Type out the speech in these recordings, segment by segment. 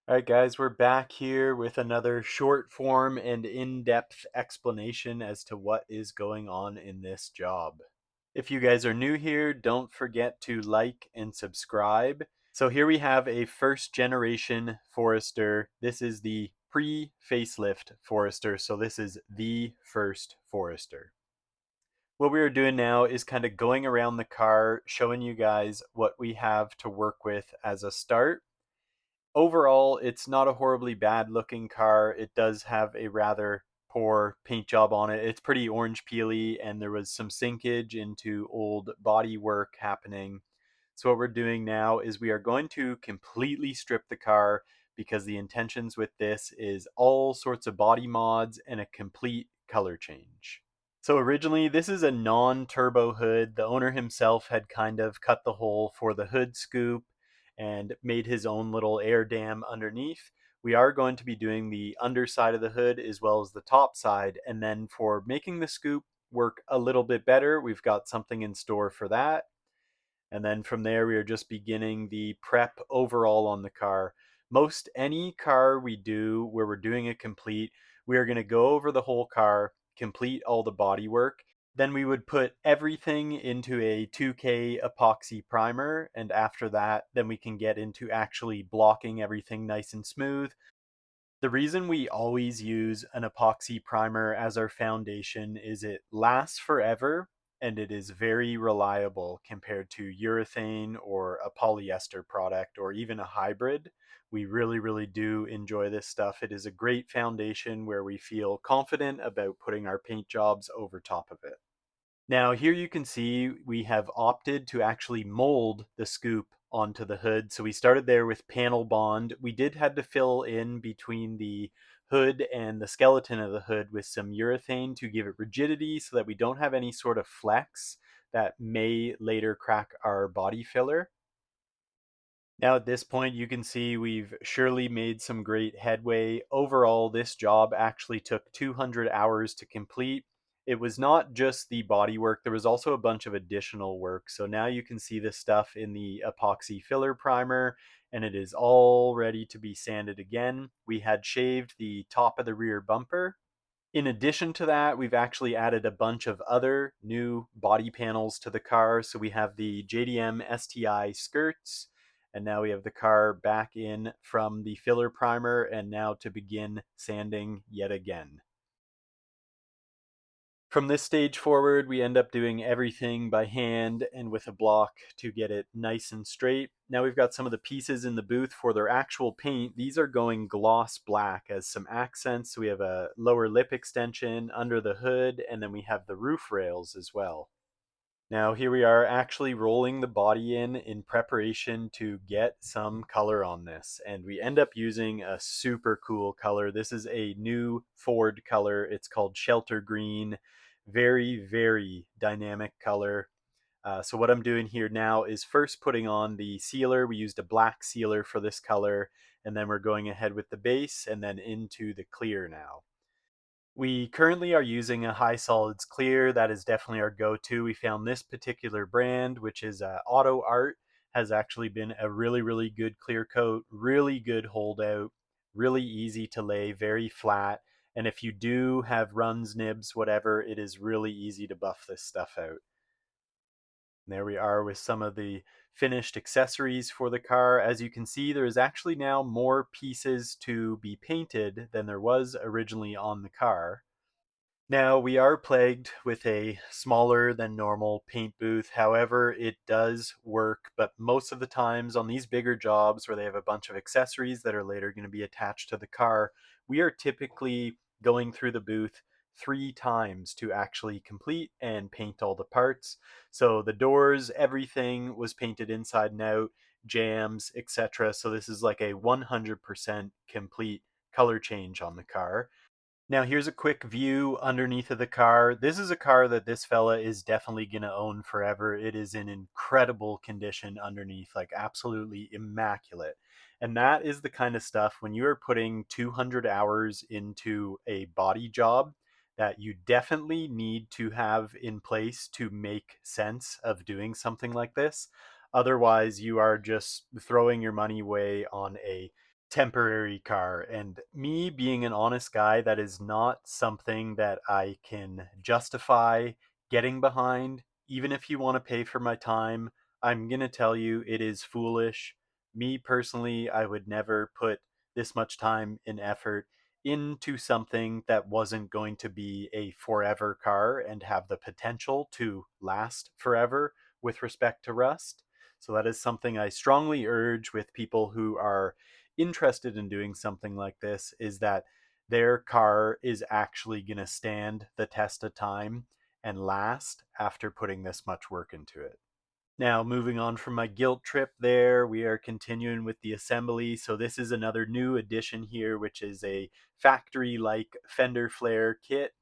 Alright guys, we're back here with another short form and in-depth explanation as to what is going on in this job. If you guys are new here, don't forget to like and subscribe. So here we have a first generation Forester. This is the pre-facelift Forester, so this is the first Forester. What we are doing now is kind of going around the car, showing you guys what we have to work with as a start. Overall, it's not a horribly bad looking car. It does have a rather poor paint job on it. It's pretty orange peely, and there was some sinkage into old bodywork happening. So what we're doing now is we are going to completely strip the car because the intentions with this is all sorts of body mods and a complete color change. So originally this is a non-turbo hood. The owner himself had kind of cut the hole for the hood scoop and made his own little air dam underneath. We are going to be doing the underside of the hood as well as the top side, and then for making the scoop work a little bit better, we've got something in store for that. And then from there, we are just beginning the prep overall on the car. Most any car we do where we're doing a complete, we are going to go over the whole car, complete all the body work. Then we would put everything into a 2K epoxy primer. And after that, then we can get into actually blocking everything nice and smooth. The reason we always use an epoxy primer as our foundation is it lasts forever and it is very reliable compared to urethane or a polyester product or even a hybrid. We really do enjoy this stuff. It is a great foundation where we feel confident about putting our paint jobs over top of it. Now here you can see we have opted to actually mold the scoop onto the hood. So we started there with panel bond. We did have to fill in between the hood and the skeleton of the hood with some urethane to give it rigidity so that we don't have any sort of flex that may later crack our body filler. Now at this point you can see we've surely made some great headway. Overall, this job actually took 200 hours to complete. It was not just the body work, there was also a bunch of additional work. So now you can see this stuff in the epoxy filler primer and it is all ready to be sanded again. We had shaved the top of the rear bumper. In addition to that, we've actually added a bunch of other new body panels to the car. So we have the JDM STI skirts, and now we have the car back in from the filler primer, and now to begin sanding yet again. From this stage forward, we end up doing everything by hand and with a block to get it nice and straight. Now we've got some of the pieces in the booth for their actual paint. These are going gloss black as some accents. So we have a lower lip extension under the hood, and then we have the roof rails as well. Now here we are actually rolling the body in preparation to get some color on this. And we end up using a super cool color. This is a new Ford color. It's called Shelter Green. Very dynamic color. So what I'm doing here now is first putting on the sealer. We used a black sealer for this color. And then we're going ahead with the base and then into the clear now. We currently are using a high solids clear. That is definitely our go-to. We found this particular brand, which is Auto Art, has actually been a really good clear coat, really good holdout, really easy to lay, very flat. And if you do have runs, nibs, whatever, it is really easy to buff this stuff out. And there we are with some of the finished accessories for the car. As you can see, there is actually now more pieces to be painted than there was originally on the car. Now, we are plagued with a smaller than normal paint booth. However, it does work, but most of the times on these bigger jobs where they have a bunch of accessories that are later going to be attached to the car, we are typically going through the booth 3 times to actually complete and paint all the parts. So the doors, everything was painted inside and out, jams, etc. So this is like a 100% complete color change on the car. Now here's a quick view underneath of the car. This is a car that this fella is definitely going to own forever. It is in incredible condition underneath, like absolutely immaculate. And that is the kind of stuff when you are putting 200 hours into a body job that you definitely need to have in place to make sense of doing something like this. Otherwise, you are just throwing your money away on a temporary car. And me being an honest guy, that is not something that I can justify getting behind. Even if you want to pay for my time, I'm going to tell you it is foolish. Me personally, I would never put this much time and effort into something that wasn't going to be a forever car and have the potential to last forever with respect to rust. So that is something I strongly urge with people who are interested in doing something like this, is that their car is actually going to stand the test of time and last after putting this much work into it. Now, moving on from my guilt trip there, we are continuing with the assembly. So this is another new addition here, which is a factory-like fender flare kit.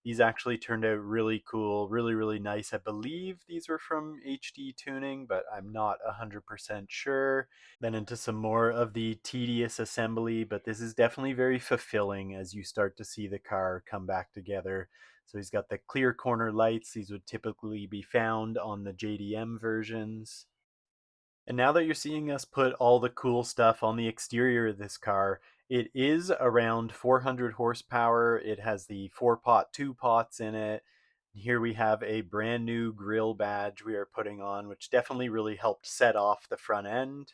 These actually turned out really cool, really nice. I believe these were from HD Tuning, but I'm not 100% sure. Then into some more of the tedious assembly, but this is definitely very fulfilling as you start to see the car come back together. So he's got the clear corner lights. These would typically be found on the JDM versions. And now that you're seeing us put all the cool stuff on the exterior of this car, it is around 400 horsepower. It has the 4-pot, 2 pots in it. Here we have a brand new grill badge we are putting on, which definitely really helped set off the front end.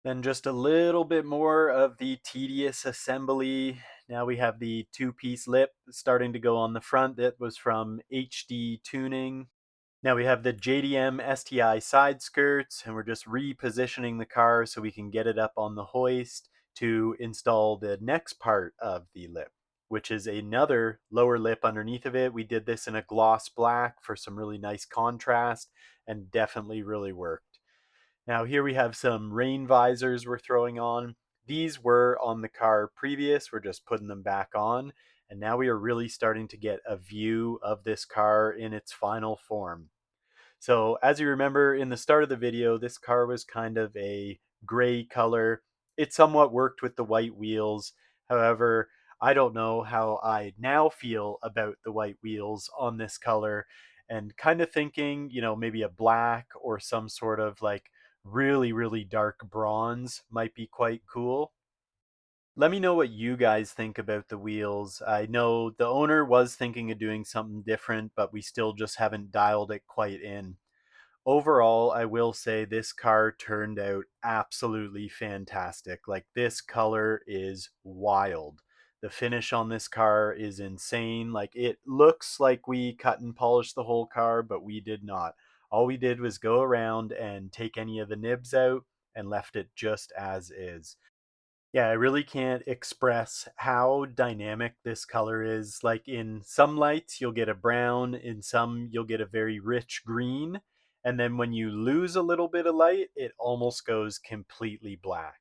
Then just a little bit more of the tedious assembly. Now we have the 2-piece lip starting to go on the front. That was from HD Tuning. Now we have the JDM STI side skirts, and we're just repositioning the car so we can get it up on the hoist to install the next part of the lip, which is another lower lip underneath of it. We did this in a gloss black for some really nice contrast and definitely really worked. Now here we have some rain visors we're throwing on. These were on the car previous, we're just putting them back on. And now we are really starting to get a view of this car in its final form. So as you remember in the start of the video, this car was kind of a gray color. It somewhat worked with the white wheels. However, I don't know how I now feel about the white wheels on this color, and kind of thinking, maybe a black or some sort of like really dark bronze might be quite cool. Let me know what you guys think about the wheels. I know the owner was thinking of doing something different, but we still just haven't dialed it quite in. Overall, I will say this car turned out absolutely fantastic. Like, this color is wild. The finish on this car is insane. Like, it looks like we cut and polished the whole car, but we did not. All we did was go around and take any of the nibs out and left it just as is. Yeah, I really can't express how dynamic this color is. Like, in some lights, you'll get a brown, in some, you'll get a very rich green. And then when you lose a little bit of light, it almost goes completely black.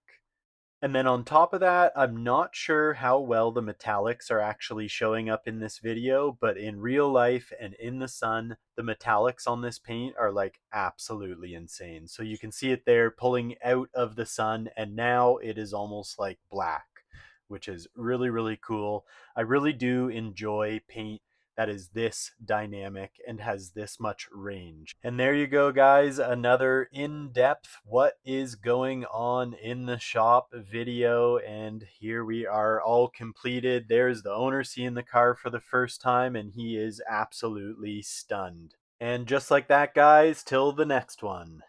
And then on top of that, I'm not sure how well the metallics are actually showing up in this video, but in real life and in the sun, the metallics on this paint are like absolutely insane. So you can see it there pulling out of the sun, and now it is almost like black, which is really cool. I really do enjoy paint that is this dynamic and has this much range. And there you go, guys, another in-depth what is going on in the shop video. And here we are, all completed. There's the owner seeing the car for the first time, and he is absolutely stunned. And just like that, guys, till the next one.